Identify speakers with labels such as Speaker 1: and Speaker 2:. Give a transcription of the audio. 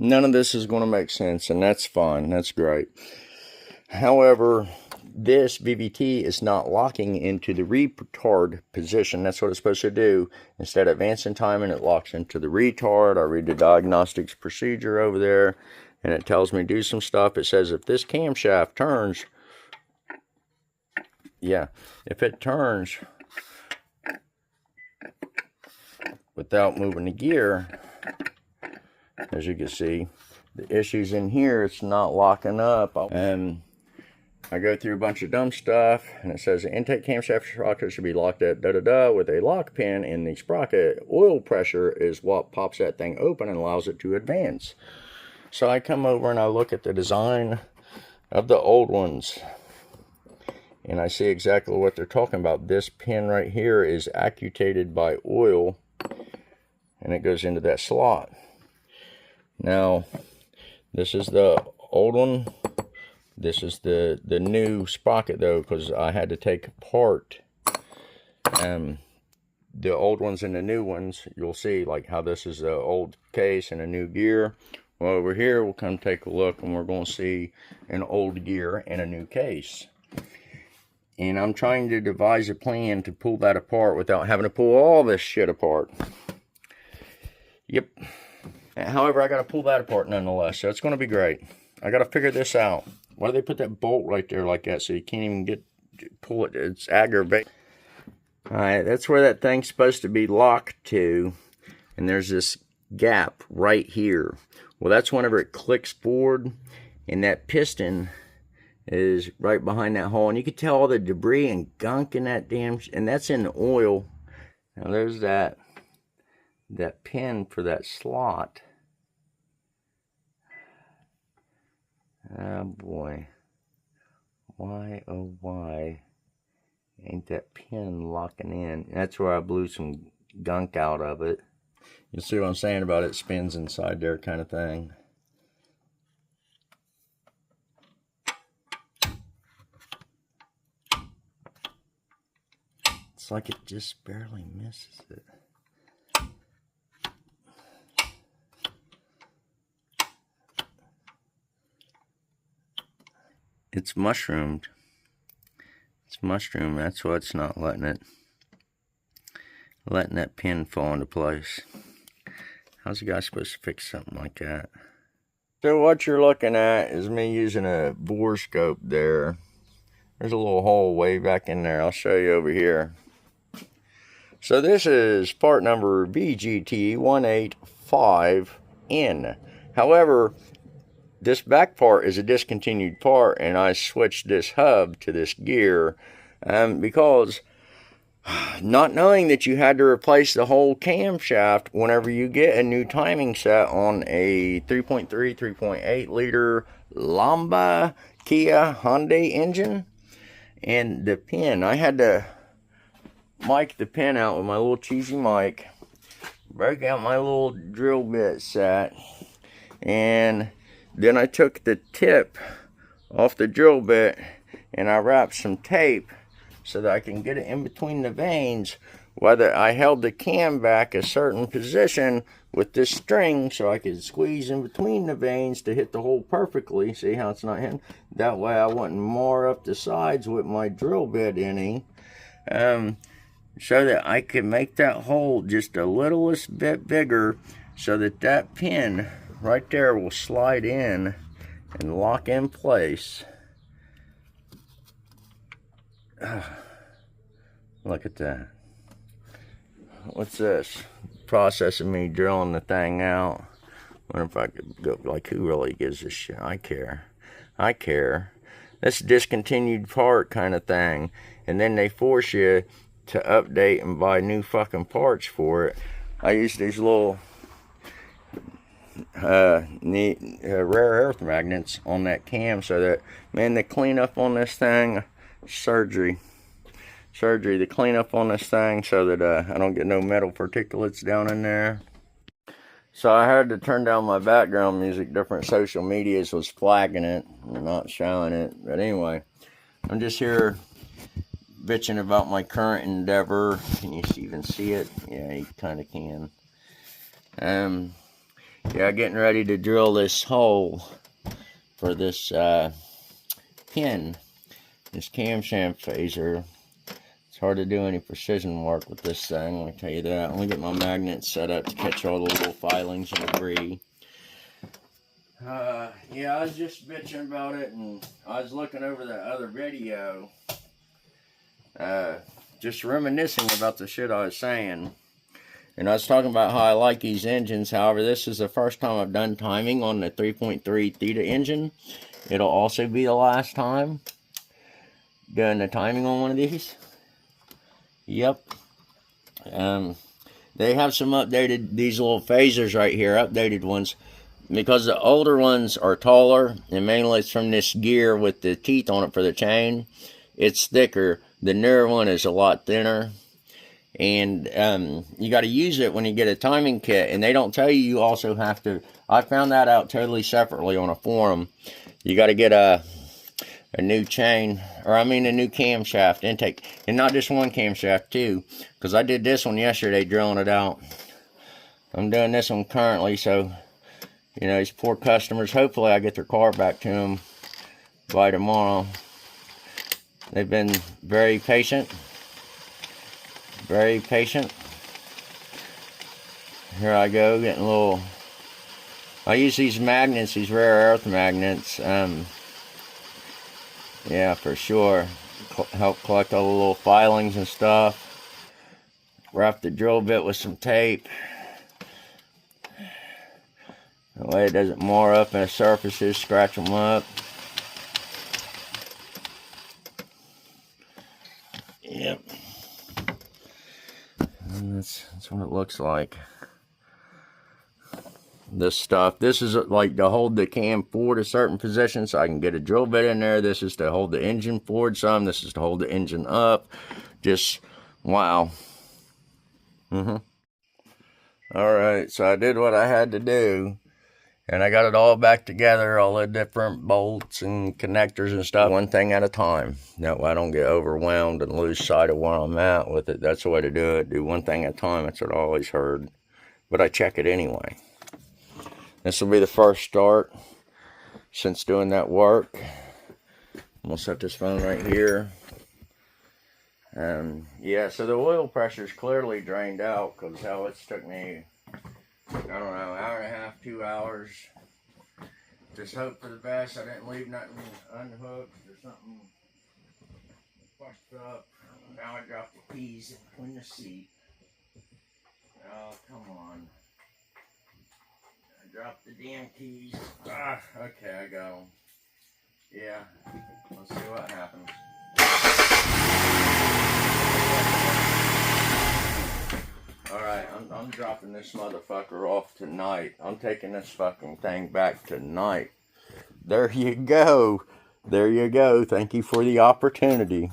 Speaker 1: none of this is going to make sense, and that's fine. That's great. However, this VVT is not locking into the retard position. That's what it's supposed to do. Instead of advancing timing, it locks into the retard. I read the diagnostics procedure over there, and it tells me to do some stuff. It says if this camshaft turns, if it turns without moving the gear, as you can see, the issues in here, it's not locking up. And I go through a bunch of dumb stuff, and it says the intake camshaft sprocket should be locked at with a lock pin in the sprocket. Oil pressure is what pops that thing open and allows it to advance. So I come over and I look at the design of the old ones, and I see exactly what they're talking about. This pin right here is actuated by oil, and it goes into that slot. Now, this is the old one. This is the new sprocket, though, because I had to take apart the old ones and the new ones. You'll see like how this is the old case and a new gear. Well, over here we'll come take a look, and we're going to see an old gear and a new case. And I'm trying to devise a plan to pull that apart without having to pull all this shit apart. Yep. However, I got to pull that apart nonetheless, so it's going to be great. I got to figure this out. Why do they put that bolt right there like that so you can't even pull it? It's aggravating. Alright, that's where that thing's supposed to be locked to. And there's this gap right here. Well, that's whenever it clicks forward, and that piston is right behind that hole. And you can tell all the debris and gunk in that and that's in the oil. Now there's that pin for that slot. Oh boy, why oh why ain't that pin locking in? That's where I blew some gunk out of it. You see what I'm saying about it spins inside there kind of thing. It's like it just barely misses it. It's mushroomed. It's mushroomed. That's why it's not letting that pin fall into place. How's a guy supposed to fix something like that? So what you're looking at is me using a bore scope there. There's a little hole way back in there. I'll show you over here. So this is part number VGT185N. However, this back part is a discontinued part, and I switched this hub to this gear because not knowing that you had to replace the whole camshaft whenever you get a new timing set on a 3.3, 3.8 liter Lamba Kia Hyundai engine. And the pin, I had to mic the pin out with my little cheesy mic, break out my little drill bit set, and then I took the tip off the drill bit and I wrapped some tape so that I can get it in between the vanes. Whether I held the cam back a certain position with this string so I could squeeze in between the vanes to hit the hole perfectly. See how it's not hitting? That way I wouldn't mar up the sides with my drill bit any. So that I could make that hole just a littlest bit bigger so that that pin right there will slide in and lock in place. Look at that. What's this? Process of me drilling the thing out. Wonder if I could go, like, who really gives a shit? I care. I care. That's a discontinued part kind of thing. And then they force you to update and buy new fucking parts for it. I use these little rare earth magnets on that cam so that, man, the cleanup on this thing, surgery, the cleanup on this thing so that I don't get no metal particulates down in there. So I had to turn down my background music. Different social medias was flagging it and not showing it. But anyway, I'm just here bitching about my current endeavor. Can you even see it? Yeah, you kind of can. Yeah, getting ready to drill this hole for this pin, this camshaft phaser. It's hard to do any precision work with this thing, let me tell you that. Let me get my magnets set up to catch all the little filings and debris. Yeah, I was just bitching about it, and I was looking over that other video, just reminiscing about the shit I was saying. And I was talking about how I like these engines. However, this is the first time I've done timing on the 3.3 Theta engine. It'll also be the last time doing the timing on one of these. Yep. They have some updated, these little phasers right here, updated ones. Because the older ones are taller, and mainly it's from this gear with the teeth on it for the chain. It's thicker. The newer one is a lot thinner. And you got to use it when you get a timing kit, and they don't tell you you also have to. I found that out totally separately on a forum. You got to get a new chain, or I mean a new camshaft intake, and not just one camshaft too, because I did this one yesterday drilling it out. I'm doing this one currently, so you know, these poor customers, hopefully I get their car back to them by tomorrow. They've been very patient. Very patient. Here I go, getting a little. I use these magnets, these rare earth magnets. Yeah, for sure. Help collect all the little filings and stuff. Wrap the drill bit with some tape. That way it doesn't mar up in the surfaces, scratch them up. Yep. And that's what it looks like. This stuff, this is like to hold the cam forward a certain position so I can get a drill bit in there. This is to hold the engine forward some. This is to hold the engine up. Just, wow. Alright, so I did what I had to do. And I got it all back together, all the different bolts and connectors and stuff, one thing at a time. That way I don't get overwhelmed and lose sight of where I'm at with it. That's the way to do it. Do one thing at a time. That's what I always heard. But I check it anyway. This will be the first start since doing that work. I'm going to set this phone right here. Yeah, so the oil pressure is clearly drained out because hell, it's took me, I don't know, hour and a half, 2 hours. Just hope for the best. I didn't leave nothing unhooked or something fucked up. Now I dropped the keys in between the seat. Oh, come on. I dropped the damn keys. Ah, okay, I got them. Yeah, let's see what happens. Alright, I'm dropping this motherfucker off tonight. I'm taking this fucking thing back tonight. There you go. There you go. Thank you for the opportunity.